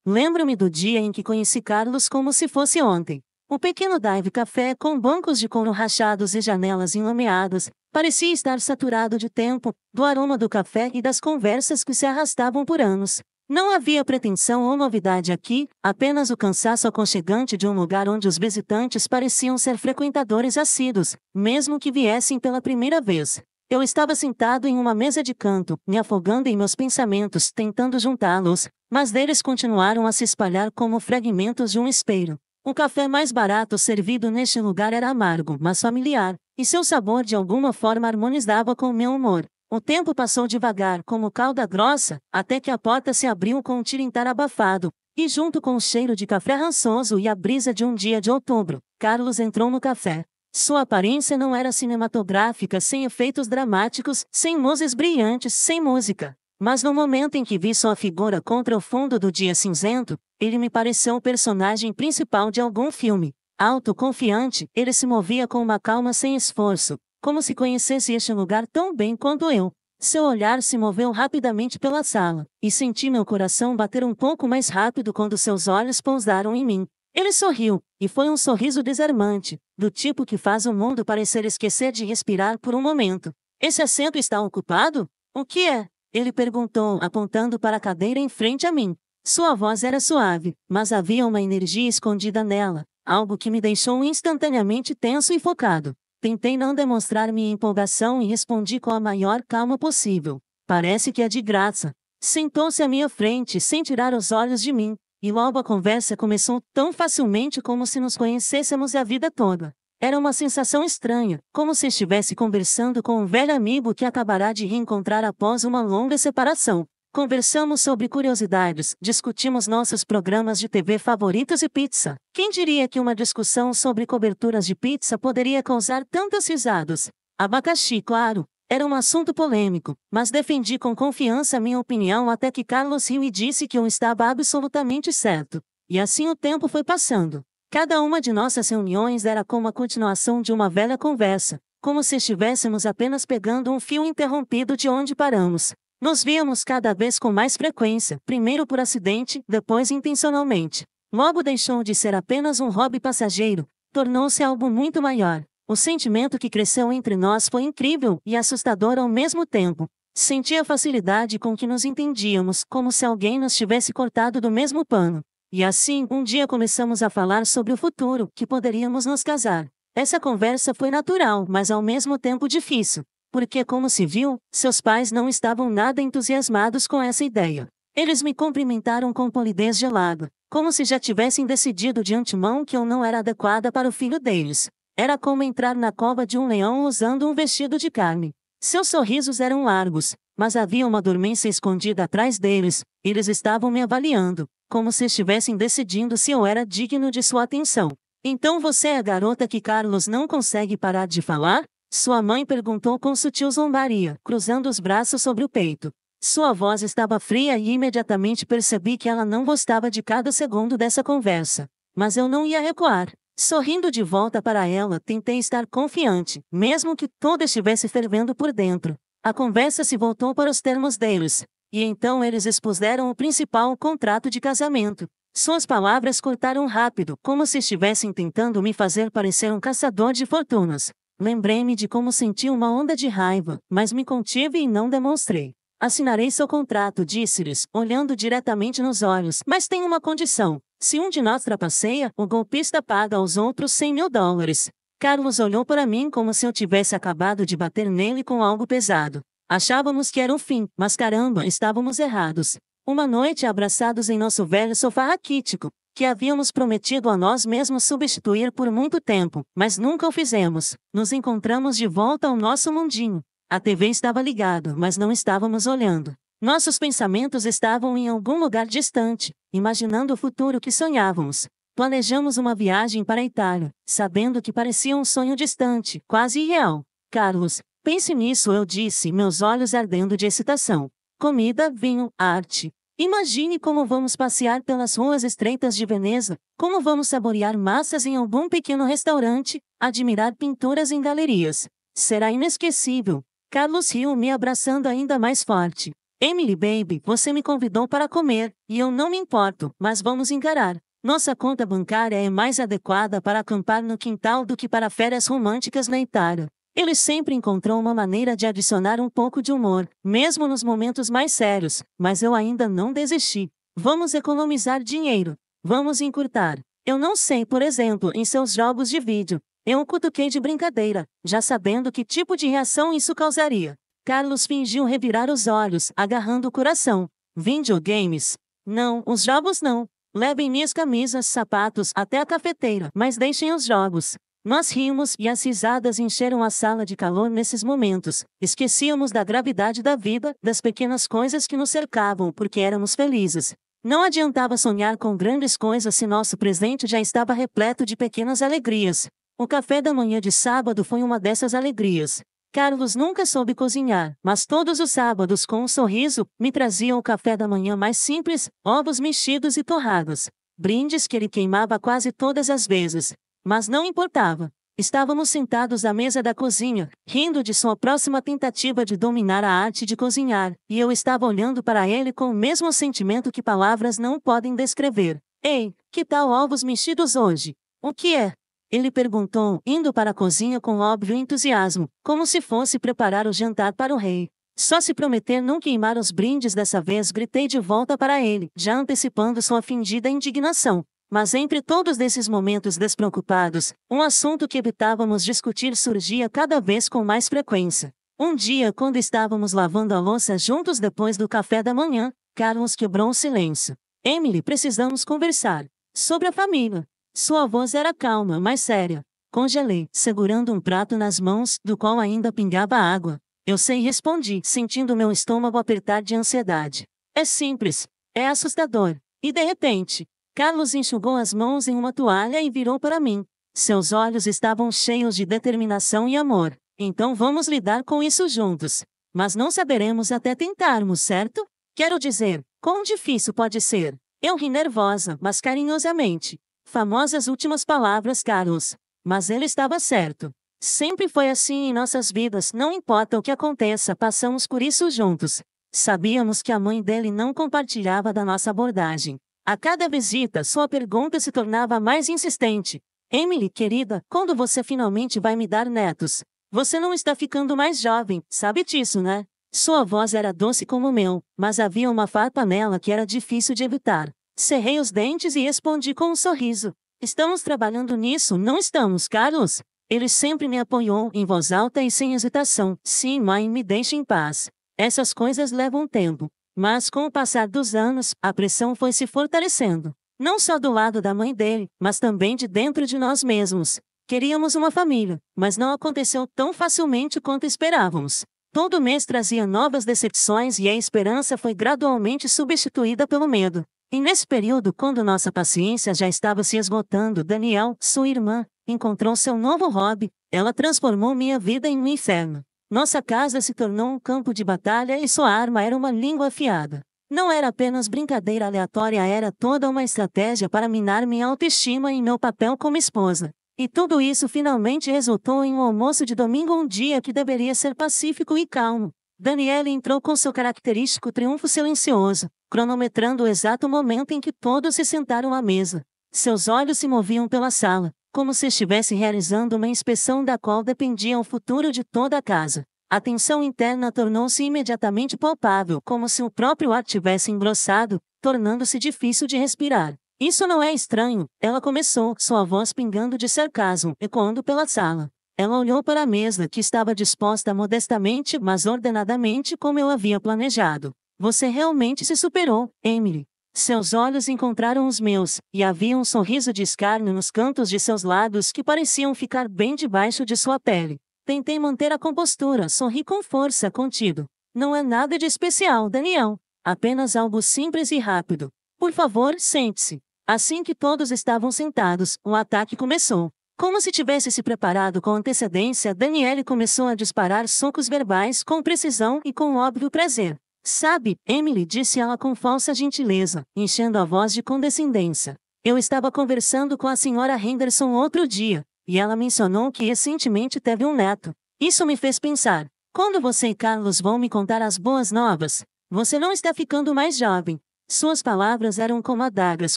Lembro-me do dia em que conheci Carlos como se fosse ontem. O pequeno dive café com bancos de couro rachados e janelas enlameadas, parecia estar saturado de tempo, do aroma do café e das conversas que se arrastavam por anos. Não havia pretensão ou novidade aqui, apenas o cansaço aconchegante de um lugar onde os visitantes pareciam ser frequentadores assíduos, mesmo que viessem pela primeira vez. Eu estava sentado em uma mesa de canto, me afogando em meus pensamentos, tentando juntá-los, mas deles continuaram a se espalhar como fragmentos de um espelho. O café mais barato servido neste lugar era amargo, mas familiar, e seu sabor de alguma forma harmonizava com o meu humor. O tempo passou devagar, como calda grossa, até que a porta se abriu com um tilintar abafado, e junto com o cheiro de café rançoso e a brisa de um dia de outubro, Carlos entrou no café. Sua aparência não era cinematográfica, sem efeitos dramáticos, sem luzes brilhantes, sem música. Mas no momento em que vi sua figura contra o fundo do dia cinzento, ele me pareceu o personagem principal de algum filme. Alto, confiante, ele se movia com uma calma sem esforço, como se conhecesse este lugar tão bem quanto eu. Seu olhar se moveu rapidamente pela sala, e senti meu coração bater um pouco mais rápido quando seus olhos pousaram em mim. Ele sorriu, e foi um sorriso desarmante, do tipo que faz o mundo parecer esquecer de respirar por um momento. Esse assento está ocupado? O que é? Ele perguntou, apontando para a cadeira em frente a mim. Sua voz era suave, mas havia uma energia escondida nela, algo que me deixou instantaneamente tenso e focado. Tentei não demonstrar minha empolgação e respondi com a maior calma possível. Parece que é de graça. Sentou-se à minha frente sem tirar os olhos de mim, e logo a conversa começou tão facilmente como se nos conhecêssemos a vida toda. Era uma sensação estranha, como se estivesse conversando com um velho amigo que acabará de reencontrar após uma longa separação. Conversamos sobre curiosidades, discutimos nossos programas de TV favoritos e pizza. Quem diria que uma discussão sobre coberturas de pizza poderia causar tantas risadas? Abacaxi, claro. Era um assunto polêmico, mas defendi com confiança minha opinião até que Carlos riu e disse que eu estava absolutamente certo. E assim o tempo foi passando. Cada uma de nossas reuniões era como a continuação de uma velha conversa, como se estivéssemos apenas pegando um fio interrompido de onde paramos. Nos víamos cada vez com mais frequência, primeiro por acidente, depois intencionalmente. Logo deixou de ser apenas um hobby passageiro, tornou-se algo muito maior. O sentimento que cresceu entre nós foi incrível e assustador ao mesmo tempo. Senti a facilidade com que nos entendíamos, como se alguém nos tivesse cortado do mesmo pano. E assim, um dia começamos a falar sobre o futuro, que poderíamos nos casar. Essa conversa foi natural, mas ao mesmo tempo difícil. Porque, como se viu, seus pais não estavam nada entusiasmados com essa ideia. Eles me cumprimentaram com polidez gelada, como se já tivessem decidido de antemão que eu não era adequada para o filho deles. Era como entrar na cova de um leão usando um vestido de carne. Seus sorrisos eram largos, mas havia uma dormência escondida atrás deles. Eles estavam me avaliando, como se estivessem decidindo se eu era digno de sua atenção. Então você é a garota que Carlos não consegue parar de falar? Sua mãe perguntou com sutil zombaria, cruzando os braços sobre o peito. Sua voz estava fria e imediatamente percebi que ela não gostava de cada segundo dessa conversa. Mas eu não ia recuar. Sorrindo de volta para ela, tentei estar confiante, mesmo que tudo estivesse fervendo por dentro. A conversa se voltou para os termos deles. E então eles expuseram o principal, o contrato de casamento. Suas palavras cortaram rápido, como se estivessem tentando me fazer parecer um caçador de fortunas. Lembrei-me de como senti uma onda de raiva, mas me contive e não demonstrei. Assinarei seu contrato, disse-lhes, olhando diretamente nos olhos, mas tem uma condição. Se um de nós trapaceia, o golpista paga aos outros $100.000. Carlos olhou para mim como se eu tivesse acabado de bater nele com algo pesado. Achávamos que era o fim, mas caramba, estávamos errados. Uma noite abraçados em nosso velho sofá raquítico, que havíamos prometido a nós mesmos substituir por muito tempo, mas nunca o fizemos. Nos encontramos de volta ao nosso mundinho. A TV estava ligada, mas não estávamos olhando. Nossos pensamentos estavam em algum lugar distante, imaginando o futuro que sonhávamos. Planejamos uma viagem para a Itália, sabendo que parecia um sonho distante, quase irreal. Carlos, pense nisso, eu disse, meus olhos ardendo de excitação. Comida, vinho, arte. Imagine como vamos passear pelas ruas estreitas de Veneza, como vamos saborear massas em algum pequeno restaurante, admirar pinturas em galerias. Será inesquecível. Carlos riu, me abraçando ainda mais forte. Emily baby, você me convidou para comer, e eu não me importo, mas vamos encarar. Nossa conta bancária é mais adequada para acampar no quintal do que para férias românticas na Itália. Ele sempre encontrou uma maneira de adicionar um pouco de humor, mesmo nos momentos mais sérios, mas eu ainda não desisti. Vamos economizar dinheiro. Vamos encurtar. Eu não sei, por exemplo, em seus jogos de vídeo. Eu o cutuquei de brincadeira, já sabendo que tipo de reação isso causaria. Carlos fingiu revirar os olhos, agarrando o coração. Videogames? Não, os jogos não. Levem minhas camisas, sapatos até a cafeteira, mas deixem os jogos. Nós rimos e as risadas encheram a sala de calor nesses momentos. Esquecíamos da gravidade da vida, das pequenas coisas que nos cercavam porque éramos felizes. Não adiantava sonhar com grandes coisas se nosso presente já estava repleto de pequenas alegrias. O café da manhã de sábado foi uma dessas alegrias. Carlos nunca soube cozinhar, mas todos os sábados, com um sorriso, me traziam o café da manhã mais simples, ovos mexidos e torrados. Brindes que ele queimava quase todas as vezes. Mas não importava. Estávamos sentados à mesa da cozinha, rindo de sua próxima tentativa de dominar a arte de cozinhar, e eu estava olhando para ele com o mesmo sentimento que palavras não podem descrever. Ei, que tal ovos mexidos hoje? O que é? Ele perguntou, indo para a cozinha com óbvio entusiasmo, como se fosse preparar o jantar para o rei. Só se prometer não queimar os brindes dessa vez, gritei de volta para ele, já antecipando sua fingida indignação. Mas entre todos esses momentos despreocupados, um assunto que evitávamos discutir surgia cada vez com mais frequência. Um dia, quando estávamos lavando a louça juntos depois do café da manhã, Carlos quebrou o silêncio. Emily, precisamos conversar. Sobre a família. Sua voz era calma, mas séria. Congelei, segurando um prato nas mãos, do qual ainda pingava água. Eu sei, respondi, sentindo meu estômago apertar de ansiedade. É simples. É assustador. E de repente, Carlos enxugou as mãos em uma toalha e virou para mim. Seus olhos estavam cheios de determinação e amor. Então vamos lidar com isso juntos. Mas não saberemos até tentarmos, certo? Quero dizer, quão difícil pode ser? Eu ri nervosa, mas carinhosamente. Famosas últimas palavras, Carlos. Mas ele estava certo. Sempre foi assim em nossas vidas, não importa o que aconteça, passamos por isso juntos. Sabíamos que a mãe dele não compartilhava da nossa abordagem. A cada visita, sua pergunta se tornava mais insistente. Emily, querida, quando você finalmente vai me dar netos? Você não está ficando mais jovem, sabe disso, né? Sua voz era doce como o meu, mas havia uma farpa nela que era difícil de evitar. Cerrei os dentes e respondi com um sorriso. Estamos trabalhando nisso, não estamos, Carlos? Ele sempre me apoiou, em voz alta e sem hesitação. Sim, mãe, me deixe em paz. Essas coisas levam tempo. Mas com o passar dos anos, a pressão foi se fortalecendo. Não só do lado da mãe dele, mas também de dentro de nós mesmos. Queríamos uma família, mas não aconteceu tão facilmente quanto esperávamos. Todo mês trazia novas decepções e a esperança foi gradualmente substituída pelo medo. E nesse período, quando nossa paciência já estava se esgotando, Daniel, sua irmã, encontrou seu novo hobby. Ela transformou minha vida em um inferno. Nossa casa se tornou um campo de batalha e sua arma era uma língua afiada. Não era apenas brincadeira aleatória, era toda uma estratégia para minar minha autoestima e meu papel como esposa. E tudo isso finalmente resultou em um almoço de domingo, um dia que deveria ser pacífico e calmo. Daniela entrou com seu característico triunfo silencioso, cronometrando o exato momento em que todos se sentaram à mesa. Seus olhos se moviam pela sala, como se estivesse realizando uma inspeção da qual dependia o futuro de toda a casa. A tensão interna tornou-se imediatamente palpável, como se o próprio ar tivesse engrossado, tornando-se difícil de respirar. Isso não é estranho, ela começou, sua voz pingando de sarcasmo, ecoando pela sala. Ela olhou para a mesa, que estava disposta modestamente, mas ordenadamente como eu havia planejado. Você realmente se superou, Emily. Seus olhos encontraram os meus, e havia um sorriso de escárnio nos cantos de seus lábios que pareciam ficar bem debaixo de sua pele. Tentei manter a compostura, sorri com força, contido. Não é nada de especial, Daniel. Apenas algo simples e rápido. Por favor, sente-se. Assim que todos estavam sentados, o ataque começou. Como se tivesse se preparado com antecedência, Daniele começou a disparar socos verbais com precisão e com óbvio prazer. Sabe, Emily, disse ela com falsa gentileza, enchendo a voz de condescendência. Eu estava conversando com a senhora Henderson outro dia, e ela mencionou que recentemente teve um neto. Isso me fez pensar, quando você e Carlos vão me contar as boas novas? Você não está ficando mais jovem. Suas palavras eram como adagas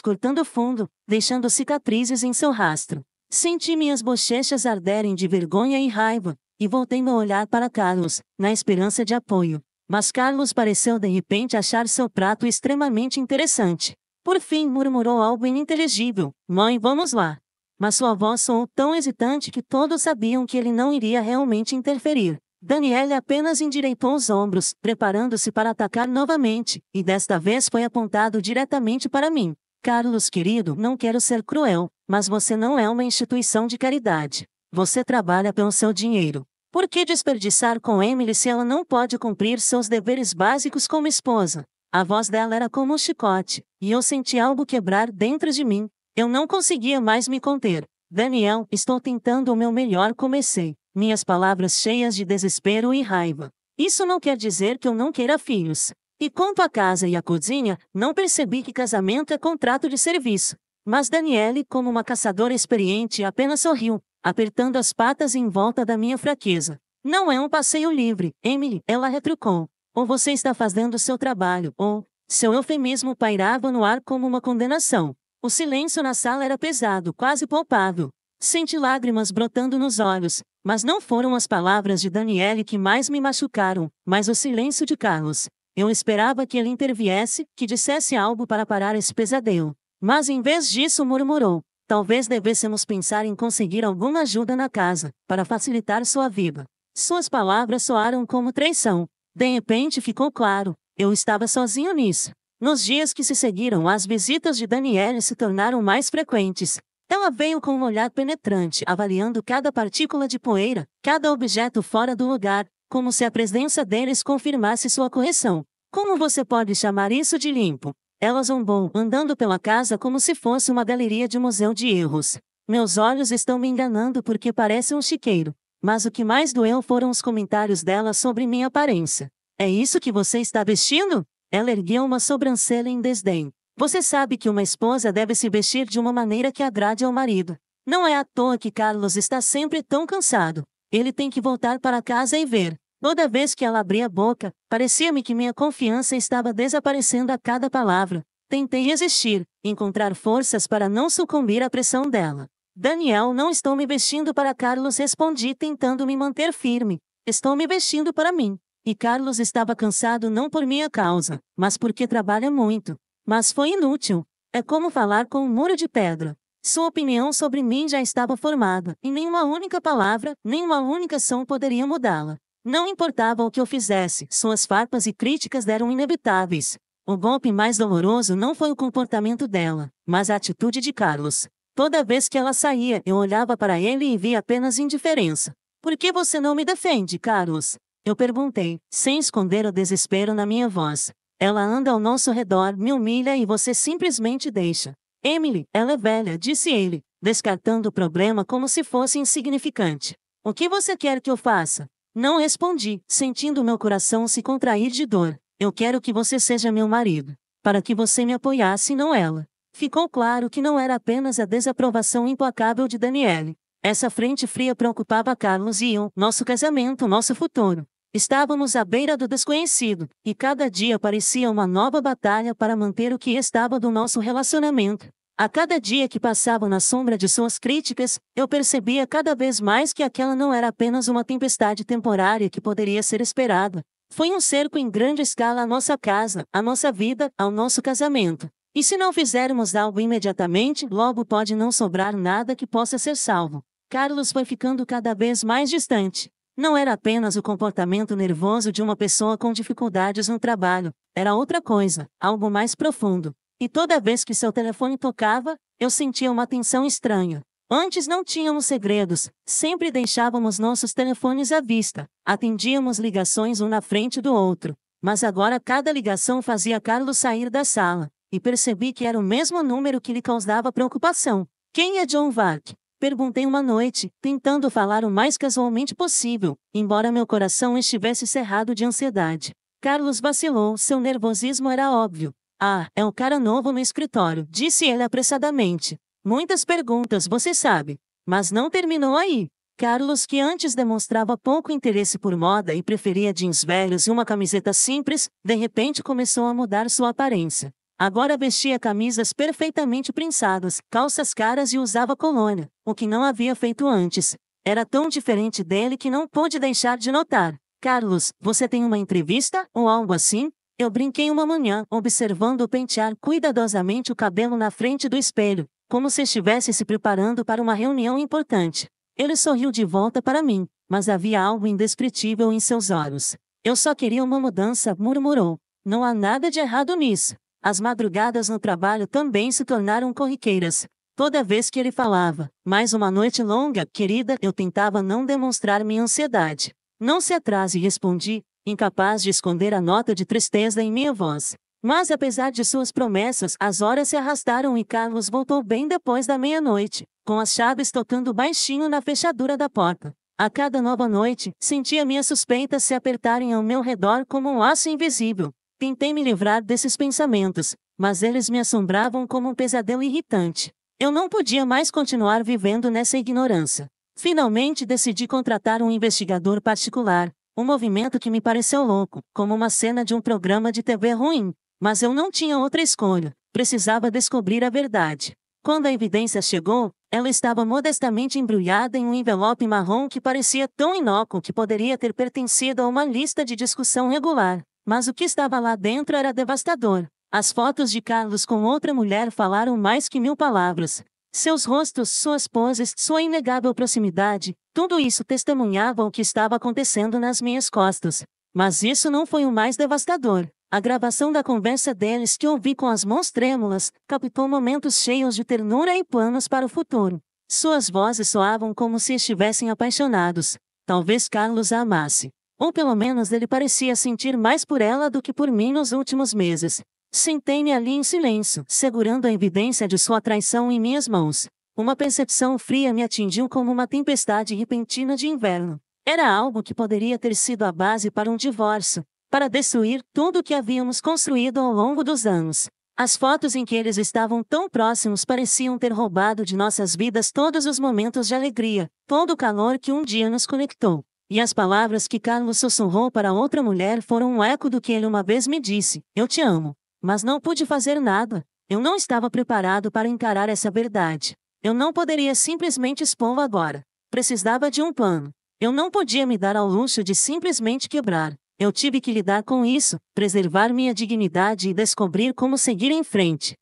cortando fundo, deixando cicatrizes em seu rastro. Senti minhas bochechas arderem de vergonha e raiva, e voltei meu olhar para Carlos, na esperança de apoio. Mas Carlos pareceu de repente achar seu prato extremamente interessante. Por fim murmurou algo ininteligível: "Mãe, vamos lá." Mas sua voz soou tão hesitante que todos sabiam que ele não iria realmente interferir. Daniele apenas endireitou os ombros, preparando-se para atacar novamente, e desta vez foi apontado diretamente para mim. "Carlos querido, não quero ser cruel, mas você não é uma instituição de caridade. Você trabalha pelo seu dinheiro. Por que desperdiçar com Emily se ela não pode cumprir seus deveres básicos como esposa?" A voz dela era como um chicote, e eu senti algo quebrar dentro de mim. Eu não conseguia mais me conter. "Daniel, estou tentando o meu melhor", comecei, minhas palavras cheias de desespero e raiva. "Isso não quer dizer que eu não queira filhos. E quanto à casa e à cozinha, não percebi que casamento é contrato de serviço." Mas Daniele, como uma caçadora experiente, apenas sorriu, apertando as patas em volta da minha fraqueza. "Não é um passeio livre, Emily", ela retrucou. "Ou você está fazendo seu trabalho, ou..." Seu eufemismo pairava no ar como uma condenação. O silêncio na sala era pesado, quase palpável. Senti lágrimas brotando nos olhos, mas não foram as palavras de Daniele que mais me machucaram, mas o silêncio de Carlos. Eu esperava que ele interviesse, que dissesse algo para parar esse pesadelo. Mas em vez disso murmurou: "Talvez devêssemos pensar em conseguir alguma ajuda na casa, para facilitar sua vida." Suas palavras soaram como traição. De repente ficou claro, eu estava sozinho nisso. Nos dias que se seguiram, as visitas de Daniele se tornaram mais frequentes. Ela veio com um olhar penetrante, avaliando cada partícula de poeira, cada objeto fora do lugar, como se a presença deles confirmasse sua correção. "Como você pode chamar isso de limpo?" Ela zombou, andando pela casa como se fosse uma galeria de museu de erros. "Meus olhos estão me enganando porque parece um chiqueiro." Mas o que mais doeu foram os comentários dela sobre minha aparência. "É isso que você está vestindo?" Ela ergueu uma sobrancelha em desdém. "Você sabe que uma esposa deve se vestir de uma maneira que agrade ao marido. Não é à toa que Carlos está sempre tão cansado. Ele tem que voltar para casa e ver." Toda vez que ela abria a boca, parecia-me que minha confiança estava desaparecendo a cada palavra. Tentei resistir, encontrar forças para não sucumbir à pressão dela. "Daniel, não estou me vestindo para Carlos", respondi tentando me manter firme. "Estou me vestindo para mim." E Carlos estava cansado não por minha causa, mas porque trabalha muito. Mas foi inútil. É como falar com um muro de pedra. Sua opinião sobre mim já estava formada, e nenhuma única palavra, nenhuma única ação poderia mudá-la. Não importava o que eu fizesse, suas farpas e críticas eram inevitáveis. O golpe mais doloroso não foi o comportamento dela, mas a atitude de Carlos. Toda vez que ela saía, eu olhava para ele e via apenas indiferença. "Por que você não me defende, Carlos?" Eu perguntei, sem esconder o desespero na minha voz. "Ela anda ao nosso redor, me humilha e você simplesmente deixa." "Emily, ela é velha", disse ele, descartando o problema como se fosse insignificante. "O que você quer que eu faça?" Não respondi, sentindo meu coração se contrair de dor. "Eu quero que você seja meu marido. Para que você me apoiasse e não ela." Ficou claro que não era apenas a desaprovação implacável de Daniele. Essa frente fria preocupava Carlos e eu, nosso casamento, nosso futuro. Estávamos à beira do desconhecido, e cada dia parecia uma nova batalha para manter o que estava do nosso relacionamento. A cada dia que passava na sombra de suas críticas, eu percebia cada vez mais que aquela não era apenas uma tempestade temporária que poderia ser esperada. Foi um cerco em grande escala à nossa casa, à nossa vida, ao nosso casamento. E se não fizermos algo imediatamente, logo pode não sobrar nada que possa ser salvo. Carlos foi ficando cada vez mais distante. Não era apenas o comportamento nervoso de uma pessoa com dificuldades no trabalho, era outra coisa, algo mais profundo. E toda vez que seu telefone tocava, eu sentia uma tensão estranha. Antes não tínhamos segredos, sempre deixávamos nossos telefones à vista, atendíamos ligações um na frente do outro. Mas agora cada ligação fazia Carlos sair da sala, e percebi que era o mesmo número que lhe causava preocupação. "Quem é John Vark?" Perguntei uma noite, tentando falar o mais casualmente possível, embora meu coração estivesse cerrado de ansiedade. Carlos vacilou, seu nervosismo era óbvio. "Ah, é um cara novo no escritório", disse ele apressadamente. "Muitas perguntas, você sabe." Mas não terminou aí. Carlos, que antes demonstrava pouco interesse por moda e preferia jeans velhos e uma camiseta simples, de repente começou a mudar sua aparência. Agora vestia camisas perfeitamente prensadas, calças caras e usava colônia, o que não havia feito antes. Era tão diferente dele que não pude deixar de notar. Carlos, você tem uma entrevista, ou algo assim? Eu brinquei uma manhã, observando-o pentear cuidadosamente o cabelo na frente do espelho, como se estivesse se preparando para uma reunião importante. Ele sorriu de volta para mim, mas havia algo indescritível em seus olhos. Eu só queria uma mudança, murmurou. Não há nada de errado nisso. As madrugadas no trabalho também se tornaram corriqueiras. Toda vez que ele falava, mais uma noite longa, querida, eu tentava não demonstrar minha ansiedade. Não se atrase, respondi, incapaz de esconder a nota de tristeza em minha voz. Mas apesar de suas promessas, as horas se arrastaram e Carlos voltou bem depois da meia-noite, com as chaves tocando baixinho na fechadura da porta. A cada nova noite, sentia minhas suspeitas se apertarem ao meu redor como um laço invisível. Tentei me livrar desses pensamentos, mas eles me assombravam como um pesadelo irritante. Eu não podia mais continuar vivendo nessa ignorância. Finalmente decidi contratar um investigador particular, um movimento que me pareceu louco, como uma cena de um programa de TV ruim. Mas eu não tinha outra escolha, precisava descobrir a verdade. Quando a evidência chegou, ela estava modestamente embrulhada em um envelope marrom que parecia tão inócuo que poderia ter pertencido a uma lista de discussão regular. Mas o que estava lá dentro era devastador. As fotos de Carlos com outra mulher falaram mais que 1000 palavras. Seus rostos, suas poses, sua inegável proximidade, tudo isso testemunhava o que estava acontecendo nas minhas costas. Mas isso não foi o mais devastador. A gravação da conversa deles que ouvi com as mãos trêmulas, captou momentos cheios de ternura e planos para o futuro. Suas vozes soavam como se estivessem apaixonados. Talvez Carlos a amasse. Ou pelo menos ele parecia sentir mais por ela do que por mim nos últimos meses. Sentei-me ali em silêncio, segurando a evidência de sua traição em minhas mãos. Uma percepção fria me atingiu como uma tempestade repentina de inverno. Era algo que poderia ter sido a base para um divórcio, para destruir tudo o que havíamos construído ao longo dos anos. As fotos em que eles estavam tão próximos pareciam ter roubado de nossas vidas todos os momentos de alegria, todo o calor que um dia nos conectou. E as palavras que Carlos sussurrou para outra mulher foram um eco do que ele uma vez me disse: eu te amo. Mas não pude fazer nada. Eu não estava preparado para encarar essa verdade. Eu não poderia simplesmente expô-lo agora. Precisava de um plano. Eu não podia me dar ao luxo de simplesmente quebrar. Eu tive que lidar com isso, preservar minha dignidade e descobrir como seguir em frente.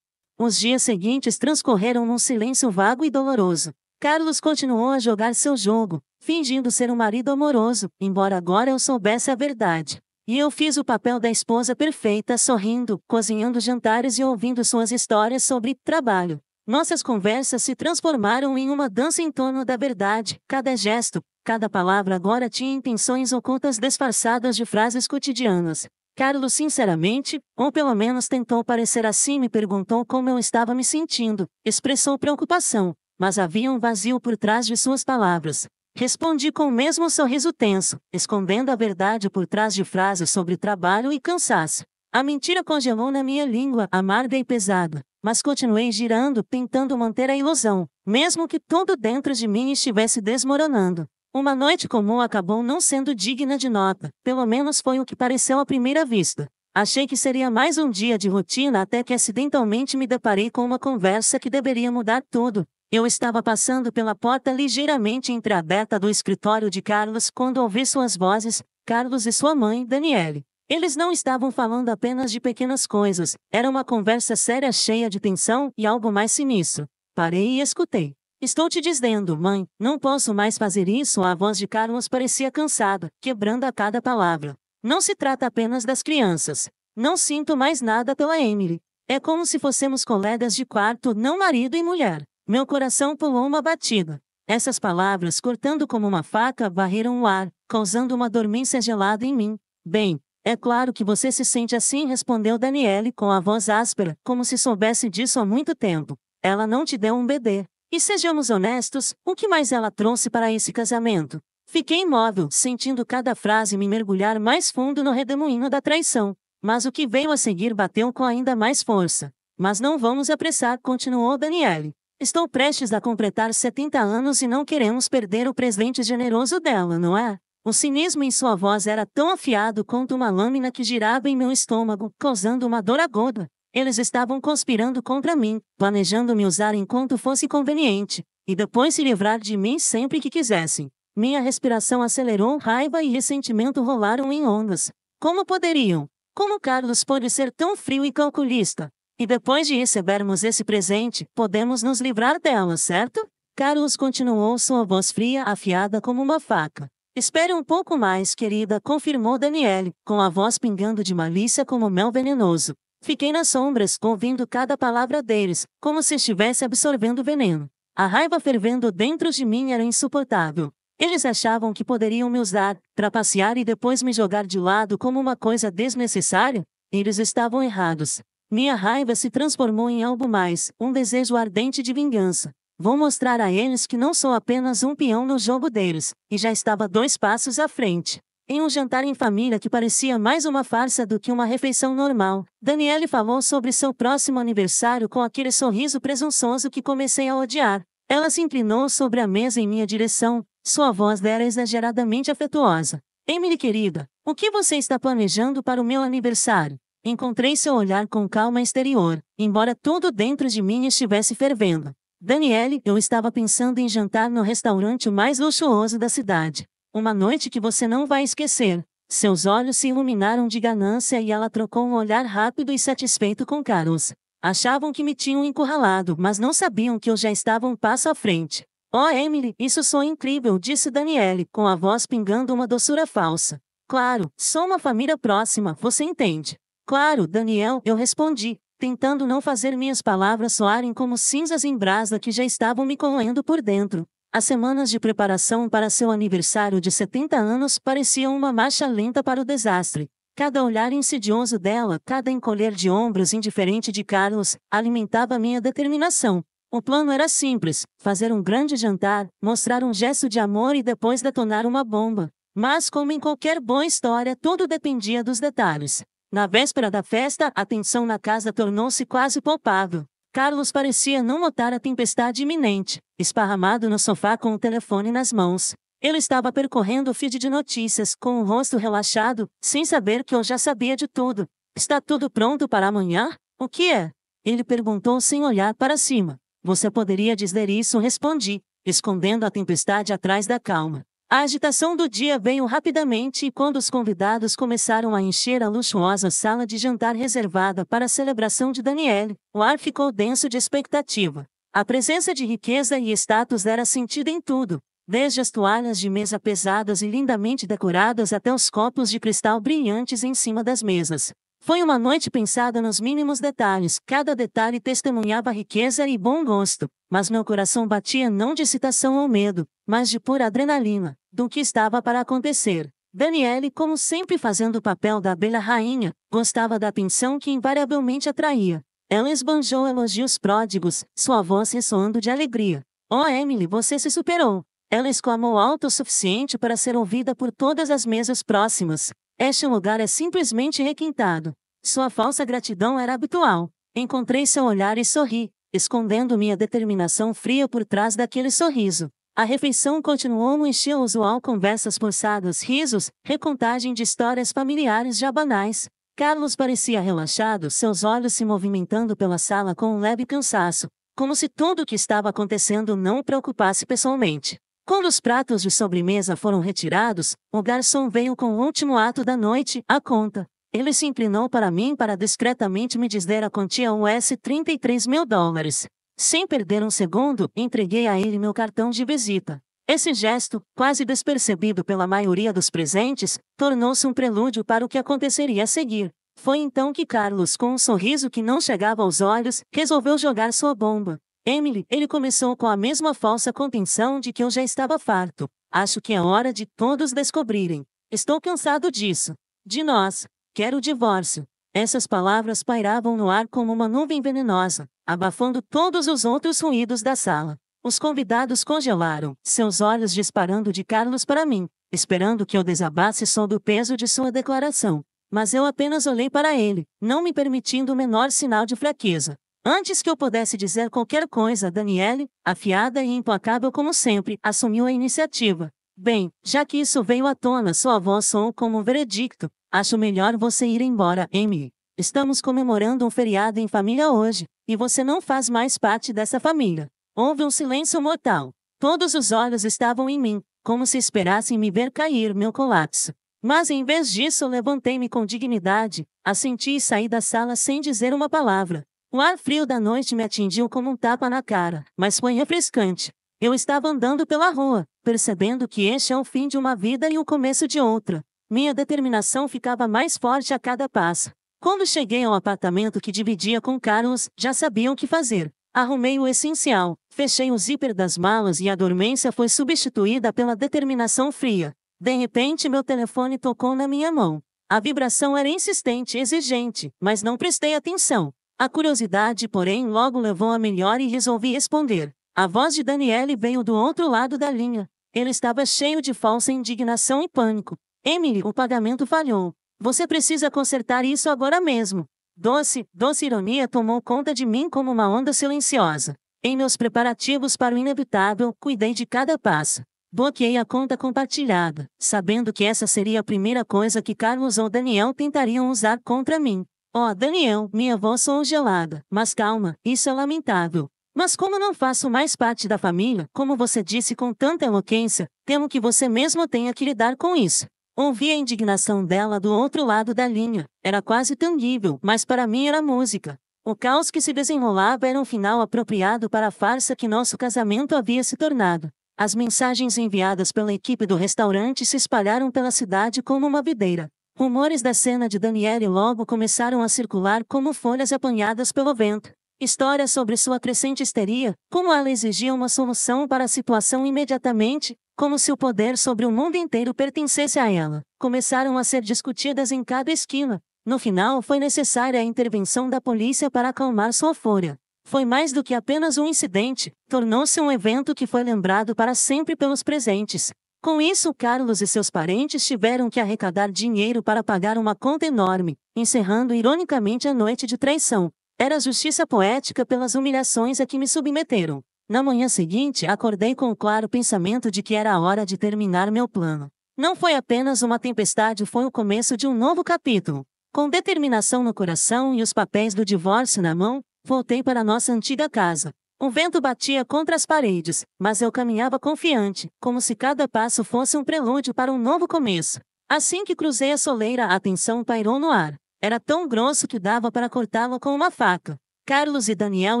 Os dias seguintes transcorreram num silêncio vago e doloroso. Carlos continuou a jogar seu jogo, fingindo ser um marido amoroso, embora agora eu soubesse a verdade. E eu fiz o papel da esposa perfeita, sorrindo, cozinhando jantares e ouvindo suas histórias sobre trabalho. Nossas conversas se transformaram em uma dança em torno da verdade. Cada gesto, cada palavra agora tinha intenções ocultas disfarçadas de frases cotidianas. Carlos sinceramente, ou pelo menos tentou parecer assim, me perguntou como eu estava me sentindo. Expressou preocupação, mas havia um vazio por trás de suas palavras. Respondi com o mesmo sorriso tenso, escondendo a verdade por trás de frases sobre trabalho e cansaço. A mentira congelou na minha língua, amarga e pesada, mas continuei girando, tentando manter a ilusão, mesmo que tudo dentro de mim estivesse desmoronando. Uma noite comum acabou não sendo digna de nota, pelo menos foi o que pareceu à primeira vista. Achei que seria mais um dia de rotina até que acidentalmente me deparei com uma conversa que deveria mudar tudo. Eu estava passando pela porta ligeiramente entreaberta do escritório de Carlos quando ouvi suas vozes, Carlos e sua mãe, Daniele. Eles não estavam falando apenas de pequenas coisas, era uma conversa séria cheia de tensão e algo mais sinistro. Parei e escutei. Estou te dizendo, mãe, não posso mais fazer isso. A voz de Carlos parecia cansada, quebrando a cada palavra. Não se trata apenas das crianças. Não sinto mais nada pela Emily. É como se fôssemos colegas de quarto, não marido e mulher. Meu coração pulou uma batida. Essas palavras, cortando como uma faca, varreram o ar, causando uma dormência gelada em mim. Bem, é claro que você se sente assim, respondeu Daniele com a voz áspera, como se soubesse disso há muito tempo. Ela não te deu um bebê. E sejamos honestos, o que mais ela trouxe para esse casamento? Fiquei imóvel, sentindo cada frase me mergulhar mais fundo no redemoinho da traição. Mas o que veio a seguir bateu com ainda mais força. Mas não vamos apressar, continuou Daniele. Estou prestes a completar 70 anos e não queremos perder o presente generoso dela, não é? O cinismo em sua voz era tão afiado quanto uma lâmina que girava em meu estômago, causando uma dor aguda. Eles estavam conspirando contra mim, planejando me usar enquanto fosse conveniente, e depois se livrar de mim sempre que quisessem. Minha respiração acelerou, raiva e ressentimento rolaram em ondas. Como poderiam? Como Carlos pôde ser tão frio e calculista? E depois de recebermos esse presente, podemos nos livrar dela, certo? Carlos continuou, sua voz fria, afiada como uma faca. Espere um pouco mais, querida, confirmou Daniele, com a voz pingando de malícia como mel venenoso. Fiquei nas sombras, ouvindo cada palavra deles, como se estivesse absorvendo veneno. A raiva fervendo dentro de mim era insuportável. Eles achavam que poderiam me usar, trapacear e depois me jogar de lado como uma coisa desnecessária? Eles estavam errados. Minha raiva se transformou em algo mais, um desejo ardente de vingança. Vou mostrar a eles que não sou apenas um peão no jogo deles, e já estava 2 passos à frente. Em um jantar em família que parecia mais uma farsa do que uma refeição normal, Daniele falou sobre seu próximo aniversário com aquele sorriso presunçoso que comecei a odiar. Ela se inclinou sobre a mesa em minha direção, sua voz era exageradamente afetuosa. Emily querida, o que você está planejando para o meu aniversário? Encontrei seu olhar com calma exterior, embora tudo dentro de mim estivesse fervendo. Daniele, eu estava pensando em jantar no restaurante mais luxuoso da cidade. Uma noite que você não vai esquecer. Seus olhos se iluminaram de ganância e ela trocou um olhar rápido e satisfeito com Carlos. Achavam que me tinham encurralado, mas não sabiam que eu já estava um passo à frente. Oh, Emily, isso soa incrível, disse Daniele, com a voz pingando uma doçura falsa. Claro, sou uma família próxima, você entende. Claro, Daniel, eu respondi, tentando não fazer minhas palavras soarem como cinzas em brasa que já estavam me corroendo por dentro. As semanas de preparação para seu aniversário de 70 anos pareciam uma marcha lenta para o desastre. Cada olhar insidioso dela, cada encolher de ombros indiferente de Carlos, alimentava minha determinação. O plano era simples: fazer um grande jantar, mostrar um gesto de amor e depois detonar uma bomba. Mas, como em qualquer boa história, tudo dependia dos detalhes. Na véspera da festa, a tensão na casa tornou-se quase palpável. Carlos parecia não notar a tempestade iminente, esparramado no sofá com o telefone nas mãos. Ele estava percorrendo o feed de notícias, com o rosto relaxado, sem saber que eu já sabia de tudo. Está tudo pronto para amanhã? O que é? Ele perguntou sem olhar para cima. Você poderia dizer isso? Respondi, escondendo a tempestade atrás da calma. A agitação do dia veio rapidamente e quando os convidados começaram a encher a luxuosa sala de jantar reservada para a celebração de Daniele, o ar ficou denso de expectativa. A presença de riqueza e status era sentida em tudo, desde as toalhas de mesa pesadas e lindamente decoradas até os copos de cristal brilhantes em cima das mesas. Foi uma noite pensada nos mínimos detalhes, cada detalhe testemunhava riqueza e bom gosto, mas meu coração batia não de excitação ou medo, mas de pura adrenalina, do que estava para acontecer. Daniele, como sempre fazendo o papel da abelha rainha, gostava da atenção que invariavelmente atraía. Ela esbanjou elogios pródigos, sua voz ressoando de alegria. Oh, Emily, você se superou! Ela exclamou alto o suficiente para ser ouvida por todas as mesas próximas. Este lugar é simplesmente requintado. Sua falsa gratidão era habitual. Encontrei seu olhar e sorri, escondendo minha determinação fria por trás daquele sorriso. A refeição continuou no estilo usual, conversas forçadas, risos, recontagem de histórias familiares já banais. Carlos parecia relaxado, seus olhos se movimentando pela sala com um leve cansaço, como se tudo o que estava acontecendo não o preocupasse pessoalmente. Quando os pratos de sobremesa foram retirados, o garçom veio com o último ato da noite, a conta. Ele se inclinou para mim para discretamente me dizer a quantia US $33.000. Sem perder um segundo, entreguei a ele meu cartão de visita. Esse gesto, quase despercebido pela maioria dos presentes, tornou-se um prelúdio para o que aconteceria a seguir. Foi então que Carlos, com um sorriso que não chegava aos olhos, resolveu jogar sua bomba. Emily, ele começou com a mesma falsa contenção de que eu já estava farto. Acho que é hora de todos descobrirem. Estou cansado disso. De nós. Quero o divórcio. Essas palavras pairavam no ar como uma nuvem venenosa, abafando todos os outros ruídos da sala. Os convidados congelaram, seus olhos disparando de Carlos para mim, esperando que eu desabasse sob o peso de sua declaração. Mas eu apenas olhei para ele, não me permitindo o menor sinal de fraqueza. Antes que eu pudesse dizer qualquer coisa, Daniele, afiada e implacável como sempre, assumiu a iniciativa. Bem, já que isso veio à tona, sua voz soou como um veredicto. Acho melhor você ir embora, Amy. Estamos comemorando um feriado em família hoje, e você não faz mais parte dessa família. Houve um silêncio mortal. Todos os olhos estavam em mim, como se esperassem me ver cair meu colapso. Mas em vez disso levantei-me com dignidade, assenti e saí da sala sem dizer uma palavra. O ar frio da noite me atingiu como um tapa na cara, mas foi refrescante. Eu estava andando pela rua, percebendo que este é o fim de uma vida e o começo de outra. Minha determinação ficava mais forte a cada passo. Quando cheguei ao apartamento que dividia com Carlos, já sabia o que fazer. Arrumei o essencial, fechei o zíper das malas e a dormência foi substituída pela determinação fria. De repente meu telefone tocou na minha mão. A vibração era insistente e exigente, mas não prestei atenção. A curiosidade, porém, logo levou a melhor e resolvi responder. A voz de Daniele veio do outro lado da linha. Ele estava cheio de falsa indignação e pânico. Emily, o pagamento falhou. Você precisa consertar isso agora mesmo. Doce ironia tomou conta de mim como uma onda silenciosa. Em meus preparativos para o inevitável, cuidei de cada passo. Bloqueei a conta compartilhada, sabendo que essa seria a primeira coisa que Carlos ou Daniel tentariam usar contra mim. Oh, Daniel, minha voz soou gelada. Mas calma, isso é lamentável. Mas como não faço mais parte da família, como você disse com tanta eloquência, temo que você mesmo tenha que lidar com isso. Ouvi a indignação dela do outro lado da linha. Era quase tangível, mas para mim era música. O caos que se desenrolava era um final apropriado para a farsa que nosso casamento havia se tornado. As mensagens enviadas pela equipe do restaurante se espalharam pela cidade como uma videira. Rumores da cena de Daniele logo começaram a circular como folhas apanhadas pelo vento. Histórias sobre sua crescente histeria, como ela exigia uma solução para a situação imediatamente, como se o poder sobre o mundo inteiro pertencesse a ela, começaram a ser discutidas em cada esquina. No final, foi necessária a intervenção da polícia para acalmar sua fúria. Foi mais do que apenas um incidente, tornou-se um evento que foi lembrado para sempre pelos presentes. Com isso, Carlos e seus parentes tiveram que arrecadar dinheiro para pagar uma conta enorme, encerrando ironicamente a noite de traição. Era justiça poética pelas humilhações a que me submeteram. Na manhã seguinte, acordei com o claro pensamento de que era a hora de terminar meu plano. Não foi apenas uma tempestade, foi o começo de um novo capítulo. Com determinação no coração e os papéis do divórcio na mão, voltei para nossa antiga casa. O vento batia contra as paredes, mas eu caminhava confiante, como se cada passo fosse um prelúdio para um novo começo. Assim que cruzei a soleira, a tensão pairou no ar. Era tão grosso que dava para cortá-lo com uma faca. Carlos e Daniel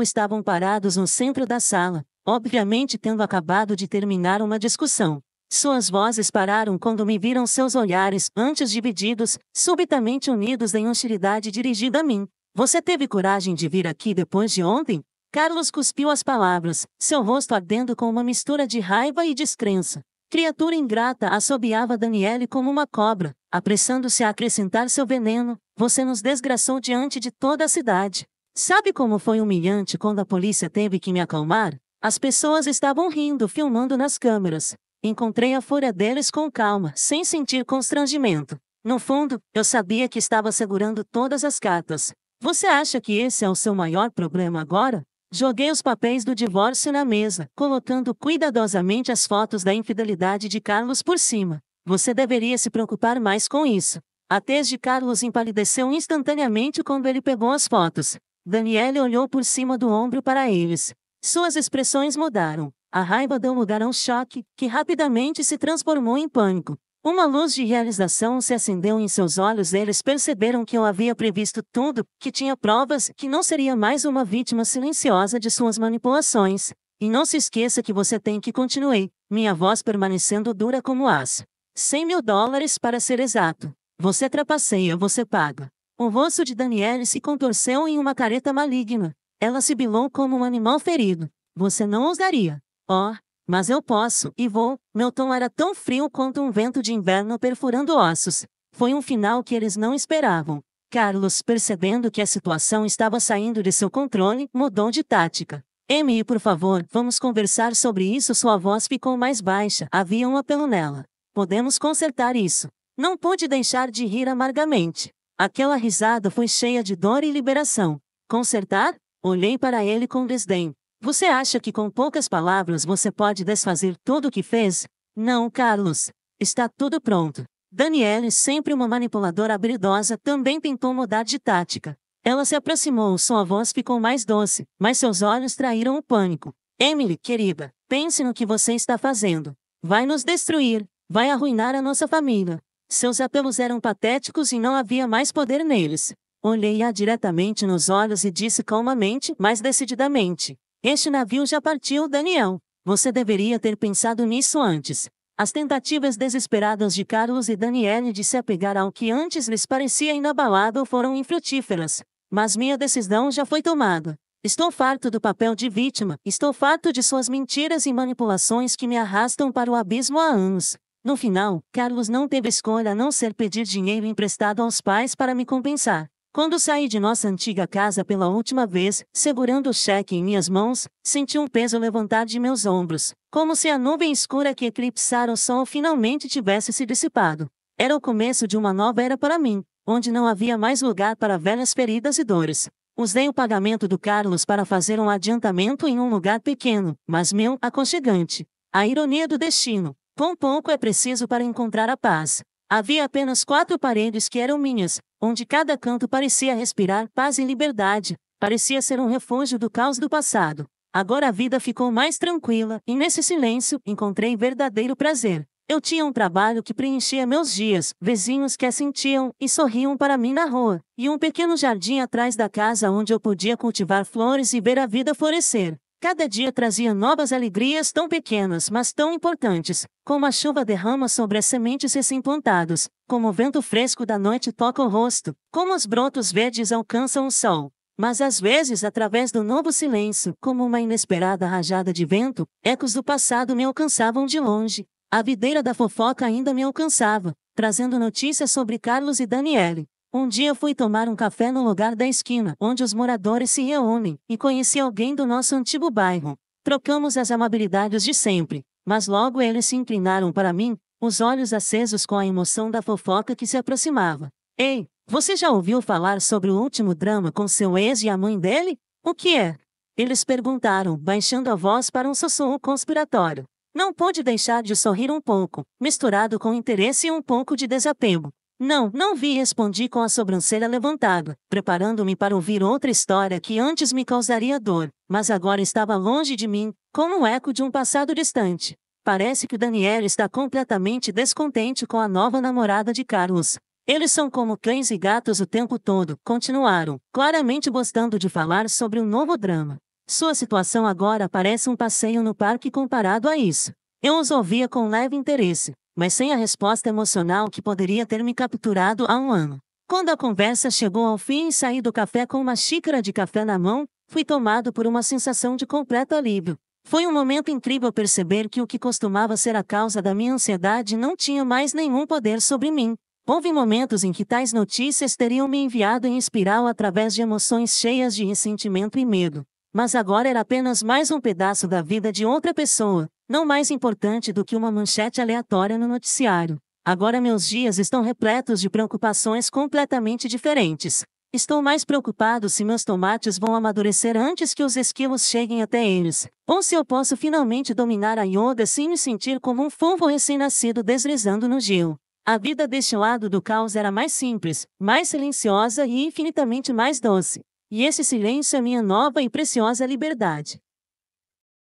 estavam parados no centro da sala, obviamente tendo acabado de terminar uma discussão. Suas vozes pararam quando me viram, seus olhares, antes divididos, subitamente unidos em hostilidade dirigida a mim. Você teve coragem de vir aqui depois de ontem? Carlos cuspiu as palavras, seu rosto ardendo com uma mistura de raiva e descrença. Criatura ingrata, assobiava Daniele como uma cobra, apressando-se a acrescentar seu veneno. Você nos desgraçou diante de toda a cidade. Sabe como foi humilhante quando a polícia teve que me acalmar? As pessoas estavam rindo, filmando nas câmeras. Encontrei a fúria deles com calma, sem sentir constrangimento. No fundo, eu sabia que estava segurando todas as cartas. Você acha que esse é o seu maior problema agora? Joguei os papéis do divórcio na mesa, colocando cuidadosamente as fotos da infidelidade de Carlos por cima. Você deveria se preocupar mais com isso. A tez de Carlos empalideceu instantaneamente quando ele pegou as fotos. Daniele olhou por cima do ombro para eles. Suas expressões mudaram. A raiva deu lugar a um choque, que rapidamente se transformou em pânico. Uma luz de realização se acendeu em seus olhos. Eles perceberam que eu havia previsto tudo, que tinha provas, que não seria mais uma vítima silenciosa de suas manipulações. E não se esqueça que você tem que continuar. Minha voz permanecendo dura como aço. $100.000 para ser exato. Você trapaceia, você paga. O rosto de Daniele se contorceu em uma careta maligna. Ela sibilou como um animal ferido. Você não ousaria. Oh, mas eu posso, e vou. Meu tom era tão frio quanto um vento de inverno perfurando ossos. Foi um final que eles não esperavam. Carlos, percebendo que a situação estava saindo de seu controle, mudou de tática. Amy, por favor, vamos conversar sobre isso. Sua voz ficou mais baixa, havia um apelo nela. Podemos consertar isso. Não pude deixar de rir amargamente. Aquela risada foi cheia de dor e liberação. Consertar? Olhei para ele com desdém. Você acha que com poucas palavras você pode desfazer tudo o que fez? Não, Carlos. Está tudo pronto. Daniele, sempre uma manipuladora habilidosa, também tentou mudar de tática. Ela se aproximou, sua voz ficou mais doce, mas seus olhos traíram o pânico. Emily, querida, pense no que você está fazendo. Vai nos destruir, vai arruinar a nossa família. Seus apelos eram patéticos e não havia mais poder neles. Olhei-a diretamente nos olhos e disse calmamente, mas decididamente: este navio já partiu, Daniel. Você deveria ter pensado nisso antes. As tentativas desesperadas de Carlos e Daniele de se apegar ao que antes lhes parecia inabalável foram infrutíferas. Mas minha decisão já foi tomada. Estou farto do papel de vítima, estou farto de suas mentiras e manipulações que me arrastam para o abismo há anos. No final, Carlos não teve escolha a não ser pedir dinheiro emprestado aos pais para me compensar. Quando saí de nossa antiga casa pela última vez, segurando o cheque em minhas mãos, senti um peso levantar de meus ombros, como se a nuvem escura que eclipsara o sol finalmente tivesse se dissipado. Era o começo de uma nova era para mim, onde não havia mais lugar para velhas feridas e dores. Usei o pagamento do Carlos para fazer um adiantamento em um lugar pequeno, mas meu, aconchegante. A ironia do destino. Quão pouco é preciso para encontrar a paz. Havia apenas 4 paredes que eram minhas, onde cada canto parecia respirar paz e liberdade, parecia ser um refúgio do caos do passado. Agora a vida ficou mais tranquila, e nesse silêncio, encontrei verdadeiro prazer. Eu tinha um trabalho que preenchia meus dias, vizinhos que assentiam e sorriam para mim na rua, e um pequeno jardim atrás da casa onde eu podia cultivar flores e ver a vida florescer. Cada dia trazia novas alegrias tão pequenas mas tão importantes, como a chuva derrama sobre as sementes recém-plantadas, como o vento fresco da noite toca o rosto, como os brotos verdes alcançam o sol. Mas às vezes, através do novo silêncio, como uma inesperada rajada de vento, ecos do passado me alcançavam de longe. A videira da fofoca ainda me alcançava, trazendo notícias sobre Carlos e Daniele. Um dia fui tomar um café no lugar da esquina, onde os moradores se reúnem, e conheci alguém do nosso antigo bairro. Trocamos as amabilidades de sempre, mas logo eles se inclinaram para mim, os olhos acesos com a emoção da fofoca que se aproximava. Ei, você já ouviu falar sobre o último drama com seu ex e a mãe dele? O que é? Eles perguntaram, baixando a voz para um sussurro conspiratório. Não pude deixar de sorrir um pouco, misturado com interesse e um pouco de desapego. Não vi, respondi com a sobrancelha levantada, preparando-me para ouvir outra história que antes me causaria dor, mas agora estava longe de mim, como um eco de um passado distante. Parece que Daniel está completamente descontente com a nova namorada de Carlos. Eles são como cães e gatos o tempo todo, continuaram, claramente gostando de falar sobre o novo drama. Sua situação agora parece um passeio no parque comparado a isso. Eu os ouvia com leve interesse, mas sem a resposta emocional que poderia ter me capturado há um ano. Quando a conversa chegou ao fim e saí do café com uma xícara de café na mão, fui tomado por uma sensação de completo alívio. Foi um momento incrível perceber que o que costumava ser a causa da minha ansiedade não tinha mais nenhum poder sobre mim. Houve momentos em que tais notícias teriam me enviado em espiral através de emoções cheias de ressentimento e medo. Mas agora era apenas mais um pedaço da vida de outra pessoa, não mais importante do que uma manchete aleatória no noticiário. Agora meus dias estão repletos de preocupações completamente diferentes. Estou mais preocupado se meus tomates vão amadurecer antes que os esquilos cheguem até eles, ou se eu posso finalmente dominar a Yoda sem me sentir como um fulvo recém-nascido deslizando no gelo. A vida deste lado do caos era mais simples, mais silenciosa e infinitamente mais doce. E esse silêncio é minha nova e preciosa liberdade.